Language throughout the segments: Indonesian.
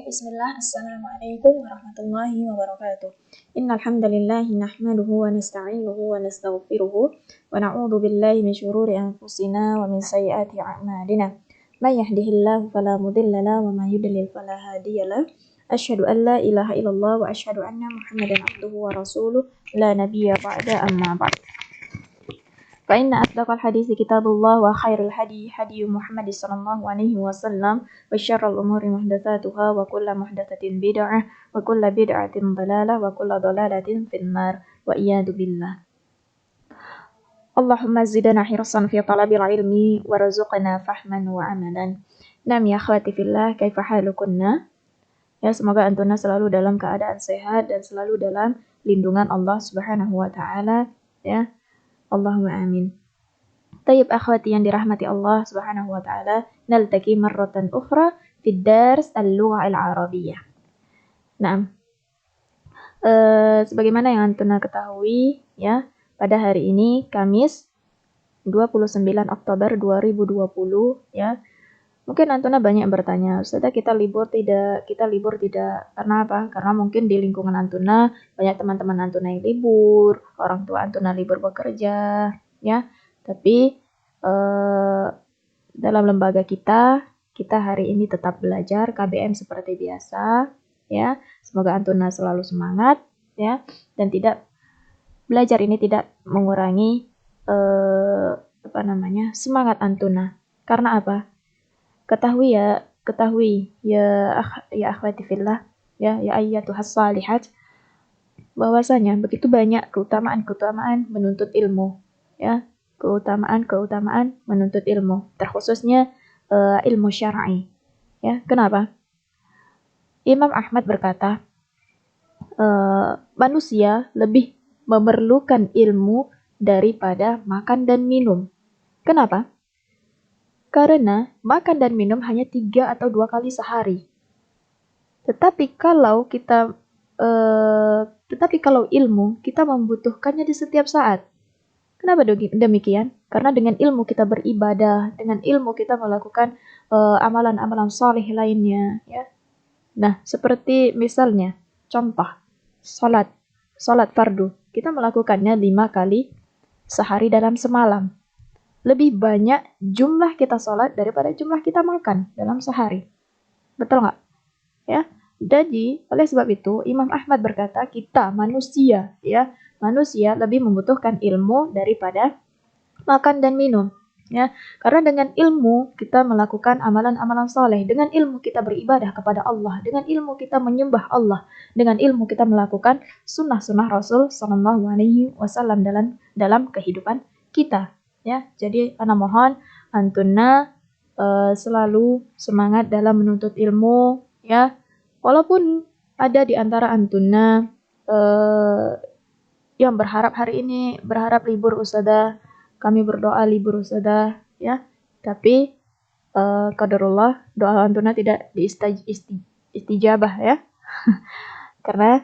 Bismillah. Assalamualaikum warahmatullahi wabarakatuh. Innal hamdalillah nahmaduhu wa nasta'inuhu wa nastaghfiruhu wa na'udzu billahi min shururi anfusina wa min sayyiati a'malina. May yahdihillahu fala mudilla lahu wa may yudlil fala hadiya lahu. Asyhadu an la ilaha illallah wa asyhadu anna Muhammadan abduhu wa rasuluh la nabiyya ba'da amma ba'd. فإن أصدق الحديث كتاب الله وخير الهدي هدي محمد صلى الله عليه وسلم وشر الأمور محدثاتها وكل محدثة بدعة وكل بدعة ضلالة وكل ضلالة في النار وإياذ بالله. اللهم زدنا حرصا في طلب العلم وارزقنا فهما وعملا. Nam ya akhwati fillah, kaifa halukunna? Ya, semoga antuna selalu dalam keadaan sehat dan selalu dalam lindungan Allah Subhanahu wa taala, ya. Allahumma amin. Tayyib akhwati yang dirahmati Allah Subhanahu wa taala, naltaqi marratan ukhra fi dars al-lughah al-arabiyyah. Nah, sebagaimana yang antuna ketahui, ya, pada hari ini Kamis 29 Oktober 2020, ya. Mungkin antuna banyak bertanya, "Ustazah, kita libur tidak?" Kita libur tidak. Karena apa? Karena mungkin di lingkungan antuna banyak teman-teman antuna yang libur, orang tua antuna libur bekerja, ya. Tapi dalam lembaga kita hari ini tetap belajar KBM seperti biasa, ya. Semoga antuna selalu semangat, ya, dan tidak belajar ini tidak mengurangi semangat antuna. Karena apa? Ketahui ya akhwati fillah, ya ayyatuhas salihat, bahwasanya begitu banyak keutamaan menuntut ilmu, ya, keutamaan menuntut ilmu, terkhususnya ilmu syar'i, ya. Kenapa? Imam Ahmad berkata, manusia lebih memerlukan ilmu daripada makan dan minum. Kenapa? Karena makan dan minum hanya 3 atau 2 kali sehari. Tetapi kalau ilmu kita membutuhkannya di setiap saat. Kenapa demikian? Karena dengan ilmu kita beribadah, dengan ilmu kita melakukan amalan-amalan saleh lainnya, ya. Nah, seperti misalnya contoh salat fardu, kita melakukannya 5 kali sehari dalam semalam. Lebih banyak jumlah kita sholat daripada jumlah kita makan dalam sehari. Betul nggak? Ya. Jadi, oleh sebab itu, Imam Ahmad berkata, kita manusia lebih membutuhkan ilmu daripada makan dan minum. Ya. Karena dengan ilmu kita melakukan amalan-amalan saleh, dengan ilmu kita beribadah kepada Allah, dengan ilmu kita menyembah Allah, dengan ilmu kita melakukan sunnah-sunnah Rasul Sallallahu Alaihi Wasallam dalam kehidupan kita. Ya, jadi ana mohon antuna selalu semangat dalam menuntut ilmu, ya. Walaupun ada di antara antuna yang berharap hari ini libur ustazah, kami berdoa libur ustazah, ya. Tapi qadarullah doa antuna tidak diistijabah, ya. Karena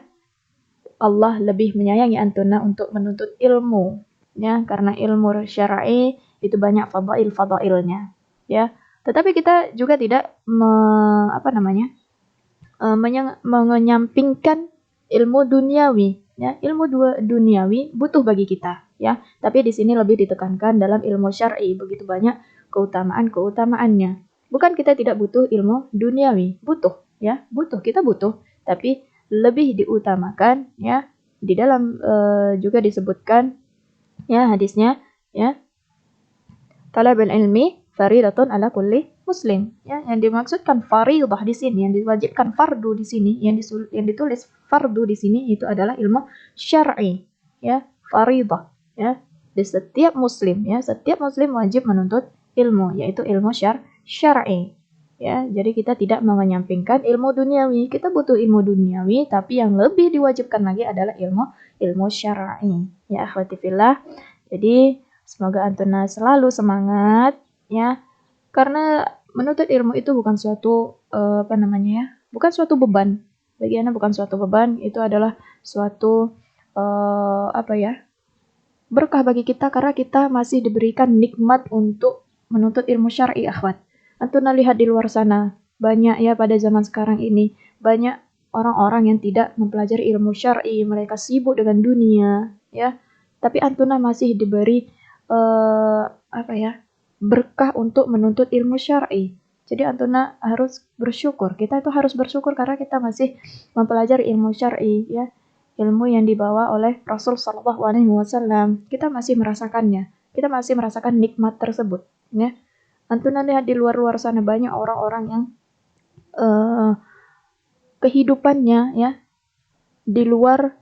Allah lebih menyayangi antuna untuk menuntut ilmu. Ya, karena ilmu syar'i itu banyak fadailnya, ya. Tetapi kita juga tidak menyampingkan ilmu duniawi, ya. Ilmu duniawi butuh bagi kita, ya. Tapi di sini lebih ditekankan dalam ilmu syar'i, begitu banyak keutamaannya. Bukan kita tidak butuh ilmu duniawi, butuh, ya. Kita butuh, tapi lebih diutamakan, ya. Di dalam juga disebutkan, ya, hadisnya, ya, talabul ilmi faridatun ala kulli muslim, ya. Yang dimaksudkan faridah di sini, yang diwajibkan fardu di sini, yang ditulis fardu di sini itu adalah ilmu syar'i, ya, faridah, ya. Di setiap muslim wajib menuntut ilmu, yaitu ilmu syar'i, ya. Jadi kita tidak menyampingkan ilmu duniawi. Kita butuh ilmu duniawi, tapi yang lebih diwajibkan lagi adalah ilmu syar'i, ya akhwati fillah. Jadi semoga antuna selalu semangat, ya. Karena menuntut ilmu itu bukan suatu bukan suatu beban. Bagi ana bukan suatu beban, itu adalah suatu berkah bagi kita karena kita masih diberikan nikmat untuk menuntut ilmu syar'i, akhwat. Antuna lihat di luar sana, banyak ya pada zaman sekarang ini, banyak orang-orang yang tidak mempelajari ilmu syar'i, mereka sibuk dengan dunia, ya. Tapi Antuna masih diberi berkah untuk menuntut ilmu syar'i. Jadi Antuna harus bersyukur. Kita itu harus bersyukur karena kita masih mempelajari ilmu syar'i, ya. Ilmu yang dibawa oleh Rasul Shallallahu Alaihi Wasallam. Kita masih merasakannya. Kita masih merasakan nikmat tersebut, ya. Antuna lihat di luar-luar sana banyak orang-orang yang kehidupannya, ya, di luar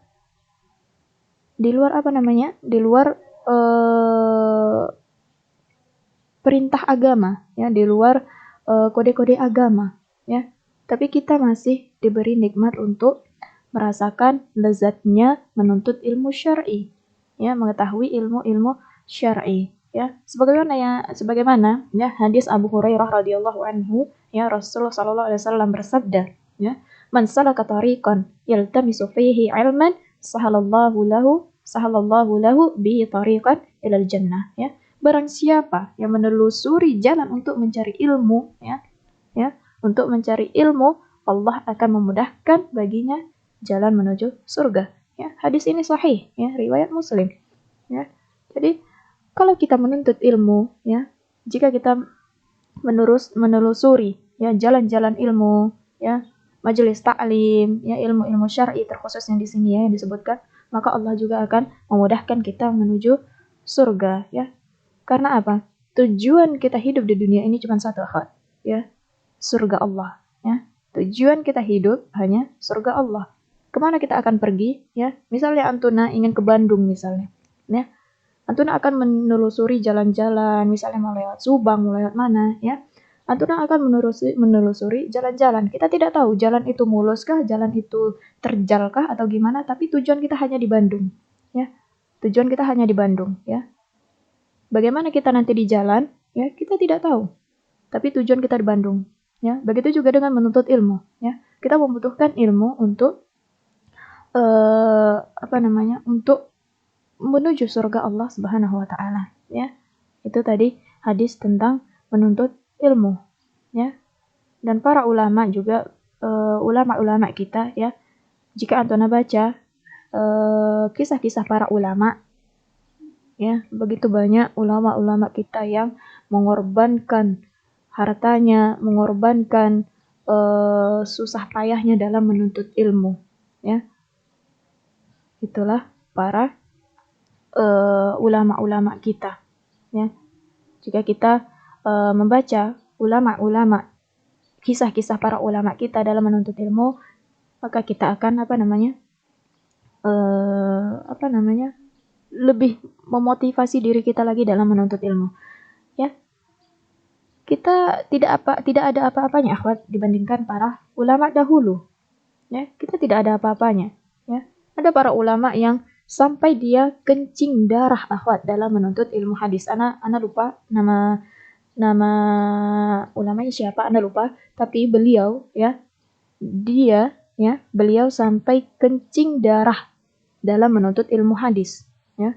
perintah agama, ya, di luar kode-kode agama, ya. Tapi kita masih diberi nikmat untuk merasakan lezatnya menuntut ilmu syar'i, ya, mengetahui ilmu-ilmu syar'i, ya. Sebagaimana ya hadis Abu Hurairah radhiyallahu anhu, ya, Rasulullah sallallahu alaihi wasallam bersabda, ya, man salaka tariqan yaltamisu fihi ilman sahalallahu lahu bihi tariqan ilal jannah, ya. Barang siapa yang menelusuri jalan untuk mencari ilmu, ya, untuk mencari ilmu, Allah akan memudahkan baginya jalan menuju surga. Ya, hadis ini sahih, ya, riwayat Muslim. Ya, jadi kalau kita menuntut ilmu, ya, jika kita menelusuri, ya, jalan-jalan ilmu, ya, majelis taklim, ya, ilmu-ilmu syar'i terkhusus yang di sini, ya, yang disebutkan, maka Allah juga akan memudahkan kita menuju surga, ya. Karena apa? Tujuan kita hidup di dunia ini cuma satu, ya, surga Allah, ya. Tujuan kita hidup hanya surga Allah. Kemana kita akan pergi, ya? Misalnya Antuna ingin ke Bandung misalnya, ya. Antuna akan menelusuri jalan-jalan, misalnya mau lewat Subang, mau lewat mana, ya. Antuna akan menelusuri jalan-jalan. Kita tidak tahu jalan itu mulus kah, jalan itu terjal kah atau gimana, tapi tujuan kita hanya di Bandung, ya. Tujuan kita hanya di Bandung, ya. Bagaimana kita nanti di jalan, ya, kita tidak tahu. Tapi tujuan kita di Bandung, ya. Begitu juga dengan menuntut ilmu, ya. Kita membutuhkan ilmu untuk untuk menuju surga Allah Subhanahu wa taala, ya. Itu tadi hadis tentang menuntut ilmu, ya. Dan para ulama juga ulama-ulama kita, ya. Jika Antona baca kisah-kisah para ulama, ya, begitu banyak ulama-ulama kita yang mengorbankan hartanya, mengorbankan susah payahnya dalam menuntut ilmu, ya. Itulah para ulama-ulama kita, ya. Jika kita membaca ulama-ulama, kisah-kisah para ulama kita dalam menuntut ilmu, maka kita akan lebih memotivasi diri kita lagi dalam menuntut ilmu, ya. Kita tidak ada apa-apanya, akhwat, dibandingkan para ulama dahulu, ya. Kita tidak ada apa-apanya, ya. Ada para ulama yang sampai dia kencing darah, akhwat, dalam menuntut ilmu hadis. Ana lupa nama ulamanya siapa, ana lupa, tapi beliau, ya, beliau sampai kencing darah dalam menuntut ilmu hadis, ya.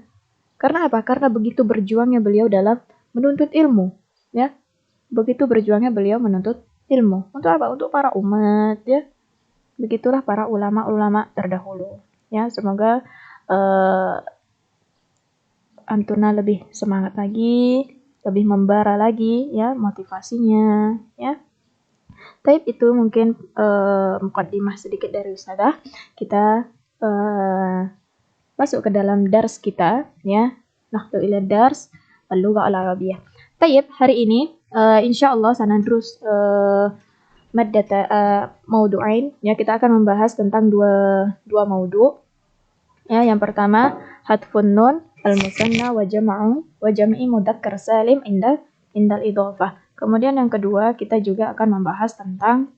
Karena apa? Karena begitu berjuangnya beliau dalam menuntut ilmu, ya. Begitu berjuangnya beliau menuntut ilmu. Untuk apa? Untuk para umat, ya. Begitulah para ulama-ulama terdahulu, ya. Semoga Antuna lebih semangat lagi, lebih membara lagi, ya, motivasinya, ya. Taib, itu mungkin muqaddimah sedikit dari Ustazah. Kita masuk ke dalam dars kita, ya. Nahdu ila dars al-lugha al-arabiyah. Taib, hari ini insyaallah sanadrus maddata maudu'ain, ya. Kita akan membahas tentang dua maudu', ya. Yang pertama, hadfun nun al-musanna wa jam'i mudzakkar salim indal idhofah. Kemudian yang kedua, kita juga akan membahas tentang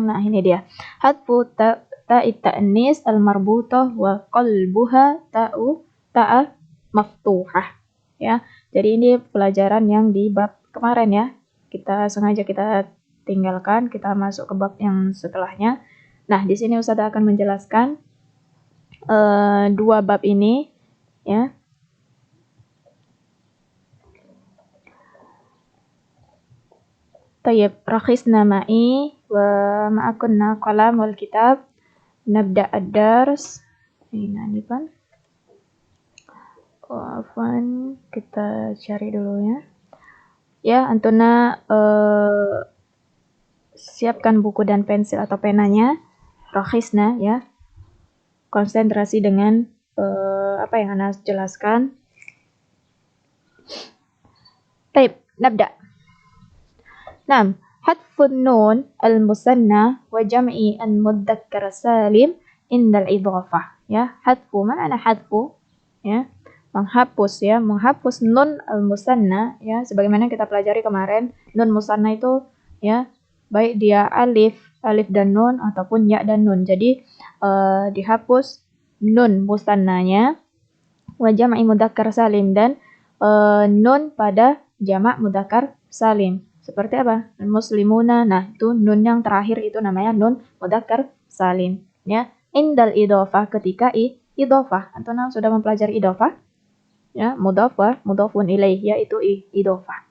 nah ini dia, hadfu ta'it ta'nis al-marbutah wa qalbuha ta'a maftuhah, ya. Jadi ini pelajaran yang di bab kemarin, ya. Kita sengaja kita tinggalkan, kita masuk ke bab yang setelahnya. Nah, di sini Ustazah akan menjelaskan dua bab ini, ya. طيب رخصنا معي ومعكنا قلم والكتاب نبدأ الدرس. Ini Pan. Afwan, kita cari dulu ya. Ya, Antuna siapkan buku dan pensil atau penanya. Rakhisna ya. Konsentrasi dengan apa yang Ana jelaskan. Baik, nabda. Nam, hadfun nun al-musanna wa jam'i al-mudzakkar salim indal idhafah. Ya, hadfu, mana hadfu? Ya, menghapus ya, menghapus nun al-musanna ya, sebagaimana kita pelajari kemarin, nun musanna itu ya, baik dia alif dan nun ataupun ya dan nun. Jadi dihapus nun musannanya wa jam'i mudzakkar salim dan nun pada jamak mudzakkar salim. Seperti apa? Muslimuna. Nah, itu nun yang terakhir itu namanya nun mudzakkar salim ya. Indal idhofah, ketika idhofah. Antuna sudah mempelajari idhofah ya, mudhaf wa mudhafun ilaih yaitu idhofah.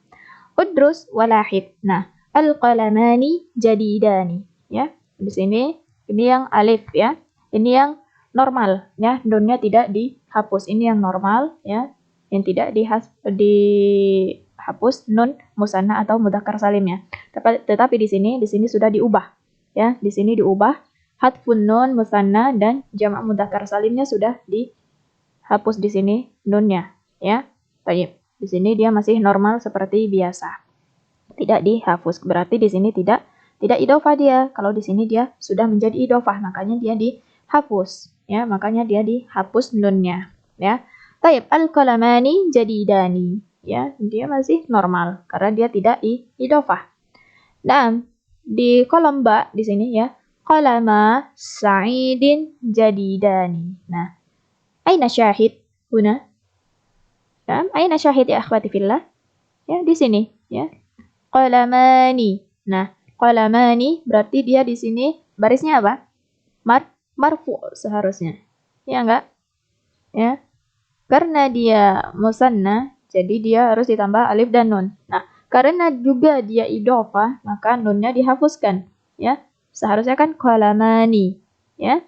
Udrus walahid. Nah, al-qalamani jadidani ya. Di sini ini yang alif ya. Ini yang normal ya, nunnya tidak dihapus. Ini yang normal ya, yang tidak dihapus nun musanna atau mudzakkar salim ya. Tetapi di sini sudah diubah ya. Di sini diubah hadfun nun musanna dan jamak mudzakkar salimnya sudah dihapus di sini nunnya ya. Baik. Di sini dia masih normal seperti biasa. Tidak dihapus. Berarti di sini tidak idhofah dia. Kalau di sini dia sudah menjadi idhofah, makanya dia dihapus ya, makanya dia dihapus nunnya ya. Taib al-qalamani jadidani ya, dia masih normal karena dia tidak idhofah. Nah, di kolom ba di sini ya, qalama sa'idin jadidani. Nah, aina syahid huna? Ya, aina syahid ya akhwati fillah? Ya, di sini ya. Qalamani. Nah, qalamani berarti dia di sini barisnya apa? Marfu seharusnya. Ya enggak? Ya. Karena dia musanna, jadi dia harus ditambah alif dan nun. Nah, karena juga dia idhofah, maka nunnya dihapuskan, ya. Seharusnya kan qalamani, ya.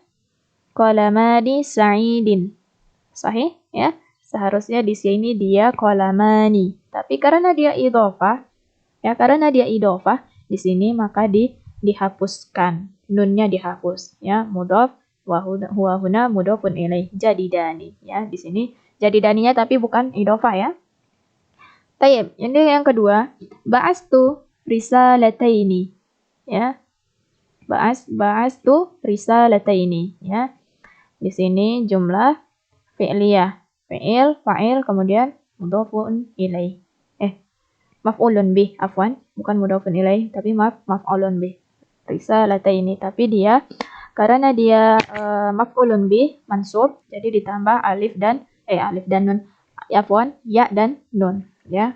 Qalamani sa'idin. Sahih, ya. Seharusnya di sini dia qalamani. Tapi karena dia idhofah, ya, di sini maka dihapuskan. Nunnya dihapus, ya. Mudhaf wa huwa huna mudhafun ilaih jadidani, ya. Di sini jadidaninya tapi bukan idhofah ya. Tayyib, ini yang kedua, ba'astu risalataini, ya. Ba'astu risalataini, ya. Di sini jumlah fi'liyah, fi'il, fa'il, kemudian mudhafun ilaih. Maf'ulun bih, afwan, bukan mudhafun ilaih, tapi maf'ulun bih. Risalataini, tapi dia karena dia maf'ulun bih mansub, jadi ditambah alif dan nun. Afwan, ya dan nun, ya.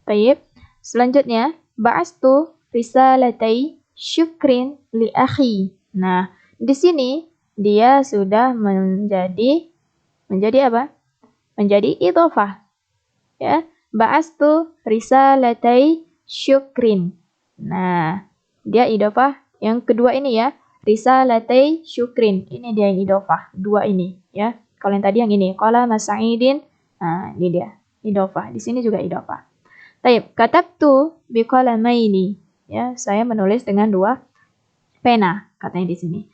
Baik. Selanjutnya, ba'astu risalatai syukrin li akhi. Nah, di sini dia sudah menjadi apa? Menjadi idhofah. Ya, ba'astu risalatai syukrin. Nah, dia idhofah yang kedua ini ya, risalatai syukrin. Ini dia yang idhofah, dua ini ya. Kalau yang tadi yang ini, qalama sa'idin. Nah, ini dia idhofah. Di sini juga idhofah. Taib, katabtu biqalamaini. Ya, saya menulis dengan dua pena, katanya di sini.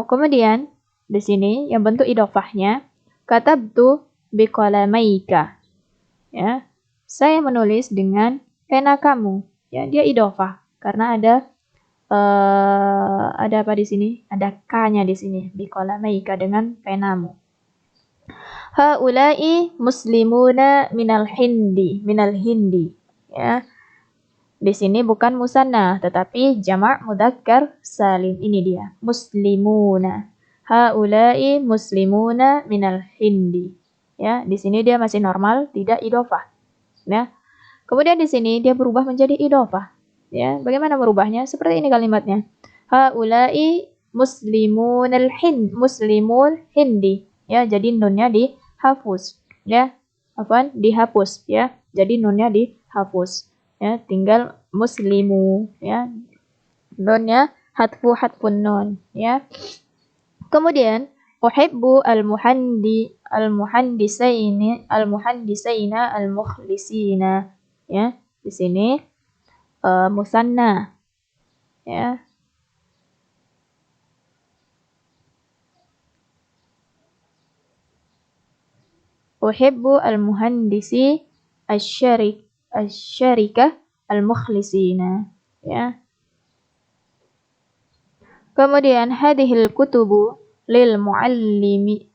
Kemudian di sini yang bentuk idhofahnya, katabtu biqalamaika. Ya, saya menulis dengan pena kamu. Ya, dia idhofah karena ada apa di sini? Ada k-nya di sini. Biqalamaika, dengan penamu. Haula'i muslimuna minal hindi. Ya. Di sini bukan musanna tetapi jamak mudzakkar salim. Ini dia, muslimuna. Haula'i muslimuna minal hindi. Ya, di sini dia masih normal, tidak idhofah. Ya. Kemudian di sini dia berubah menjadi idhofah. Ya, bagaimana merubahnya? Seperti ini kalimatnya. Haula'i muslimul hindi. Ya, jadi nunnya dihapus. Ya, dihapus ya. Jadi nunnya dihapus. Ya, tinggal muslimu ya. Nunnya hatfun nun ya. Kemudian uhibbu al-muhandisaina al-mukhlisina ya. Di sini musanna ya. Uhibbu al-muhandisi asy-syarikah al-mukhlisina ya. Kemudian hadhil kutubu lil muallimin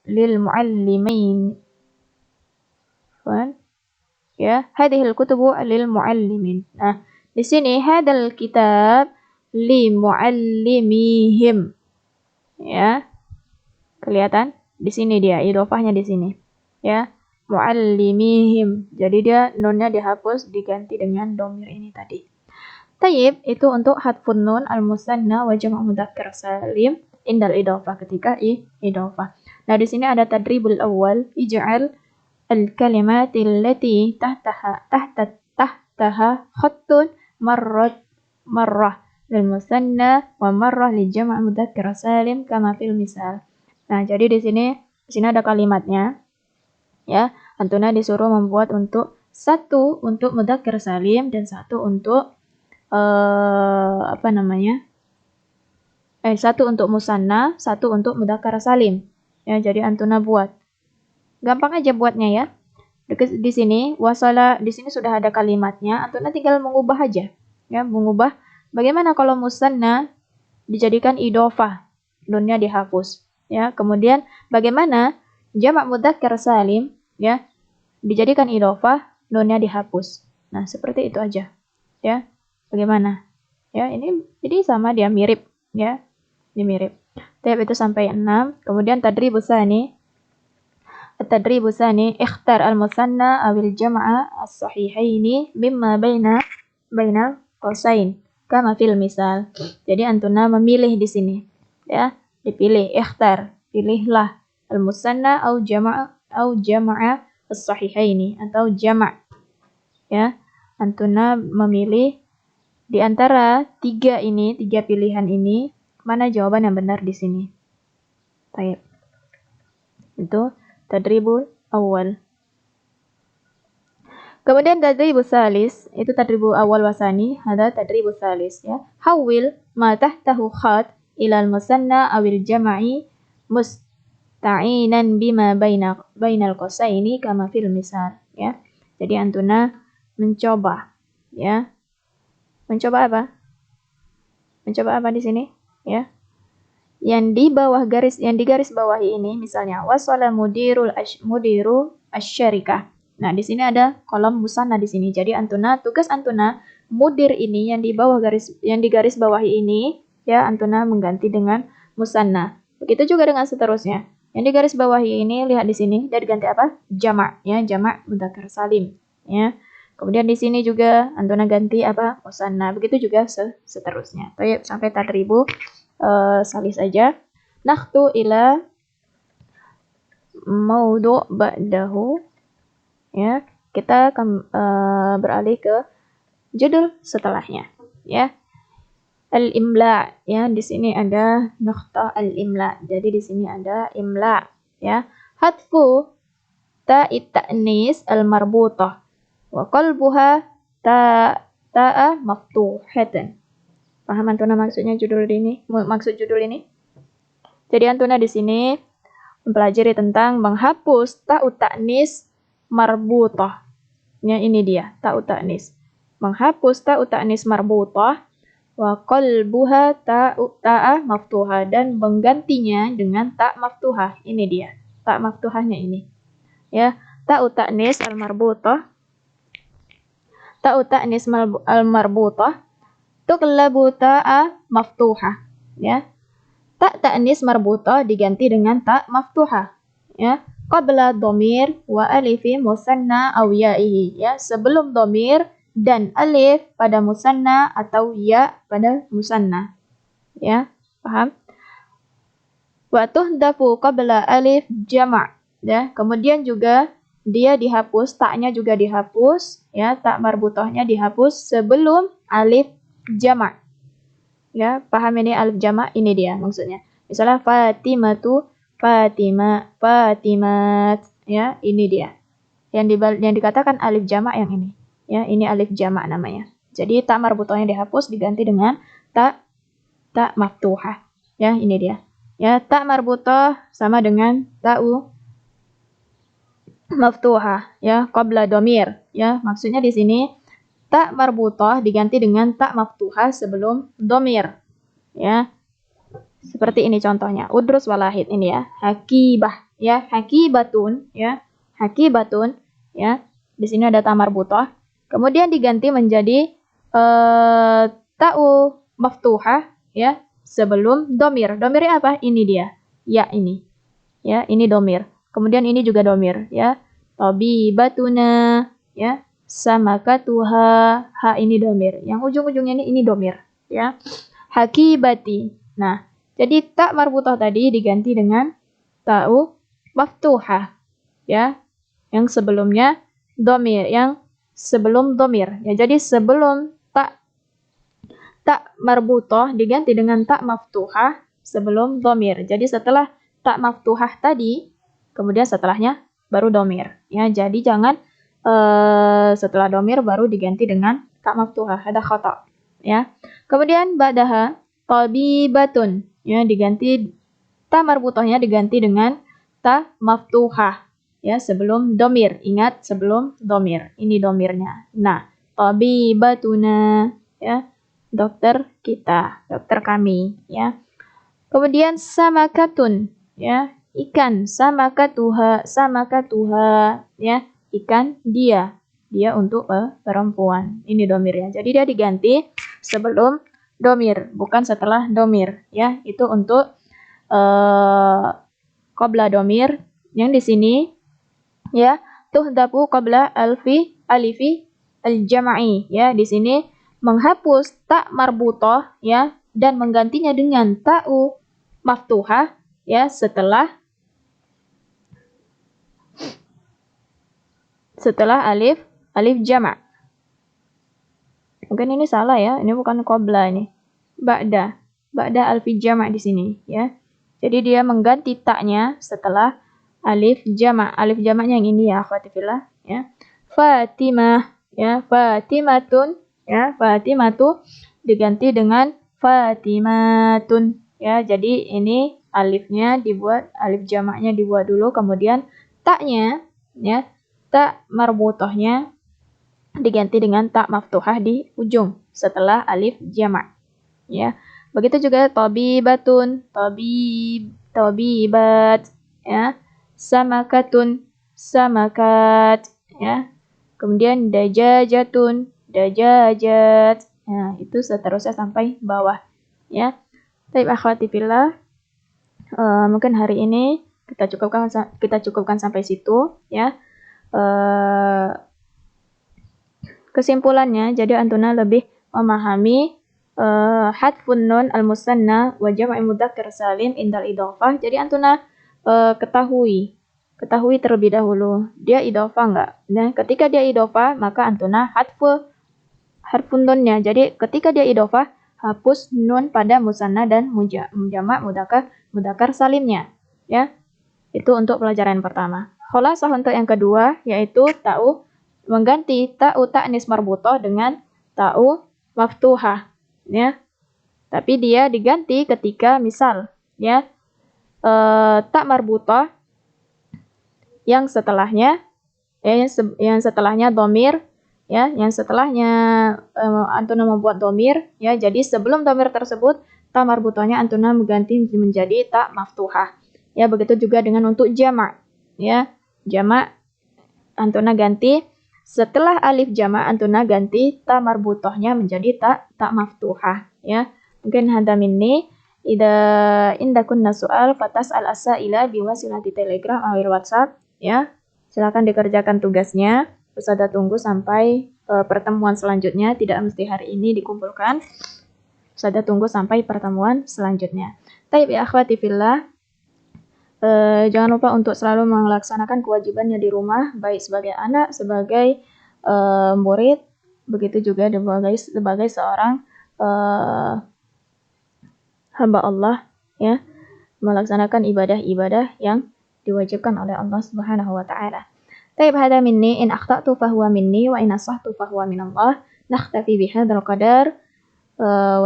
ya, hadhil kutubu lil muallimin. Nah, di sini hadal kitab li muallimihim ya. Kelihatan? Di sini dia idhofahnya di sini. Ya, muallimihim. Jadi dia nunnya dihapus diganti dengan domir ini tadi. Tayyib itu untuk hadfun nun al-musanna wa jama' mudzakkar salim indal idhofah ketika idhofah. Nah, di sini ada tadribul awal, ij'al al-kalimati allati tahtaha khattun marrah lil musanna wa marrah li jama' mudzakkar salim kama fil misal. Nah, jadi di sini ada kalimatnya. Ya, antuna disuruh membuat untuk satu untuk mudzakkar salim dan satu untuk satu untuk musanna, satu untuk mudzakkar salim. Ya, jadi antuna buat. Gampang aja buatnya ya. Di sini di sini sudah ada kalimatnya, antuna tinggal mengubah aja. Ya, mengubah bagaimana kalau musanna dijadikan idhofah, nunnya dihapus. Ya, kemudian bagaimana jamak mudzakkar salim ya dijadikan idhofah, nunnya dihapus. Nah, seperti itu aja. Ya. Bagaimana? Ya, ini jadi sama dia mirip ya. Ini mirip. Tab itu sampai 6. Kemudian tadribus tsani. At-tadribus tsani ikhtar al-musanna awil jam'a as-sahihaini mimma bainal qausain kama fil misal. Jadi antuna memilih di sini. Ya, dipilih ikhtar, pilihlah al-musanna au jama'a as-sahihaini atau jama'. Ya, antuna memilih di antara tiga pilihan ini, mana jawaban yang benar di sini? Baik. Itu tadribul awal. Kemudian tadribus salis, itu tadribul awal wasani, ada tadribus salis ya. Hawil ma tahtahu khat ilal musanna awil jama'i musta'inan bima bainal qausaini kama fil misal ya. Jadi antuna mencoba ya. Mencoba apa? Mencoba apa di sini? Ya. Yang di garis bawahi ini misalnya wasala mudiru asyarikah. Nah, di sini ada kolom musanna di sini. Jadi tugas antuna mudir ini yang di garis bawahi ini ya antuna mengganti dengan musanna. Begitu juga dengan seterusnya. Yang di garis bawahi ini lihat di sini dan diganti apa? Jama' ya, jama' mudzakkar salim ya. Kemudian di sini juga antuna ganti apa? Musanna. Begitu juga seterusnya. Baik, sampai tadribu salis aja. Nakhtu ila maudu' ba'dahu. Ya, kita akan beralih ke judul setelahnya. Ya. Al-imla ya, di sini ada nuqtah al-imla. Jadi di sini ada imla ya. Hadfu ta'it ta'nis al-marbutah wa qalbuha ta'a maftuhatan. Paham antuna maksud judul ini? Jadi antuna di sini mempelajari tentang menghapus ta'ut ta'nis marbutah. Ya, ini dia, ta'ut ta'nis. Menghapus ta'ut ta'nis marbutah wa qalbuha ta'a maftuhah dan menggantinya dengan ta' maftuhah. Ini dia, ta' maftuhahnya ini. Ya, ta'ut ta'nis al-marbutah. Ta'ut ta'nis al-marbutah tuqlabu ta'a maftuhah ya. Ta' ta'nis marbutah diganti dengan ta' maftuhah ya. Qabla dhamir wa alifi musanna aw ya'ihi ya, sebelum dhamir dan alif pada musanna atau ya pada musanna ya. Paham? Wa tuhdafu qabla alif jama' ya. Kemudian juga dia dihapus, taknya juga dihapus, ya, tak marbutohnya dihapus sebelum alif jamak. Ya, paham ini alif jamak? Ini dia maksudnya. Misalnya Fatimatu, Fatima, Fatimat, ya, ini dia. Yang dikatakan alif jamak yang ini. Ya, ini alif jamak namanya. Jadi tak marbutohnya dihapus diganti dengan tak maftuhah. Ya, ini dia. Ya, tak marbutoh sama dengan ta'u maftuhah, ya, qabla domir. Ya, maksudnya di sini tak marbutoh diganti dengan tak maftuhah sebelum domir. Ya, seperti ini contohnya. Udrus walahid ini ya. Hakibah, ya, hakibatun, ya. Hakibatun, ya. Di sini ada ta marbutoh. Kemudian diganti menjadi ta'u maftuhah, ya, sebelum domir. Domirnya apa? Ini dia. Ya, ini. Ya, ini domir. Kemudian ini juga domir, ya. Tabibatuna, ya. Samakatuha, ha ini domir. Yang ujung-ujungnya ini domir, ya. Hakibati. Nah, jadi tak marbutoh tadi diganti dengan ta'u maftuhah, ya. Yang sebelumnya domir, yang sebelum domir. Ya, jadi sebelum tak marbutoh diganti dengan tak maftuhah sebelum domir. Jadi setelah tak maftuhah tadi, kemudian setelahnya baru domir. Ya, jadi jangan setelah domir baru diganti dengan tak maftuhah. Ada khata. Ya. Kemudian ba'daha tabibatun. Ya, diganti ta marbutohnya diganti dengan ta maftuhah. Ya, sebelum domir. Ingat sebelum domir. Ini domirnya. Nah, tabibatuna, ya, dokter kita, dokter kami, ya. Kemudian samakatun, ya, ikan, samakatuha, ya, ikan dia untuk perempuan. Ini domirnya. Jadi dia diganti sebelum domir, bukan setelah domir, ya. Itu untuk qabla domir. Yang di sini, ya, tuhdafu qabla alifi al-jama'i, ya. Di sini menghapus tak marbutoh, ya, dan menggantinya dengan ta'u maftuhah, ya, setelah alif jama'. Mungkin ini salah ya, ini bukan qabla ini. Ba'da alif jama' di sini, ya. Jadi dia mengganti taknya setelah alif jama'. Alif jama'nya yang ini ya, akhwati fillah, ya. Fatimah, ya, Fatimatun, ya, Fatimatu diganti dengan Fatimatun, ya. Jadi ini alifnya dibuat, alif jamaknya dibuat dulu, kemudian taknya, ya, tak marbutohnya diganti dengan tak maftuhah di ujung setelah alif jamak, ya. Begitu juga tabibatun, tabibat, ya. Samakatun, samakat, ya. Kemudian dajajatun, dajajat. Nah, itu seterusnya sampai bawah, ya. Baik, akhwati fillah, mungkin hari ini kita cukupkan sampai situ, ya. Kesimpulannya, jadi antuna lebih memahami hadfun nun al-musanna wa jam'i mudzakkar salim indal idhofah. Jadi antuna ketahui terlebih dahulu dia idhofah enggak. Nah, ketika dia idhofah maka antuna harfun nunnya. Jadi ketika dia idhofah hapus nun pada musanna dan jamak mudzakkar salimnya, ya. Itu untuk pelajaran pertama. Khulasah untuk yang kedua yaitu mengganti ta'u ta'nis marbutoh dengan ta'u maftuhah, ya. Tapi dia diganti ketika misal, ya, tak marbutoh yang setelahnya, ya, yang setelahnya domir, ya, yang setelahnya antuna membuat domir, ya. Jadi sebelum domir tersebut ta marbutohnya antuna mengganti menjadi ta maftuhah, ya. Begitu juga dengan untuk jamak, ya. Jamak antuna ganti setelah alif jamak antuna ganti ta marbutohnya menjadi ta maftuhah, ya. Mungkin hada minni. Ida kunna soal fatas al asaila biwasilati Telegram atau WhatsApp, ya. Silakan dikerjakan tugasnya. Usada tunggu sampai pertemuan selanjutnya. Tidak mesti hari ini dikumpulkan. Usada tunggu sampai pertemuan selanjutnya. Taib ya akhwati fillah. Jangan lupa untuk selalu melaksanakan kewajibannya di rumah, baik sebagai anak, sebagai murid, begitu juga sebagai seorang hamba Allah, ya, melaksanakan ibadah-ibadah yang diwajibkan oleh Allah Subhanahu wa taala. طيب هذا مني إن أخطأت فهو مني وإن أصحت فهو من الله نختفي بهذا القدر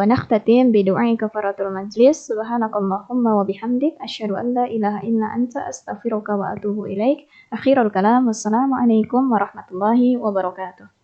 ونختتم بدعاء كفارة المجلس سبحانك اللهم وبحمدك أشهد أن لا إله إلا أنت أستغفرك وأتوب إليك أخير الكلام والسلام عليكم ورحمة الله وبركاته.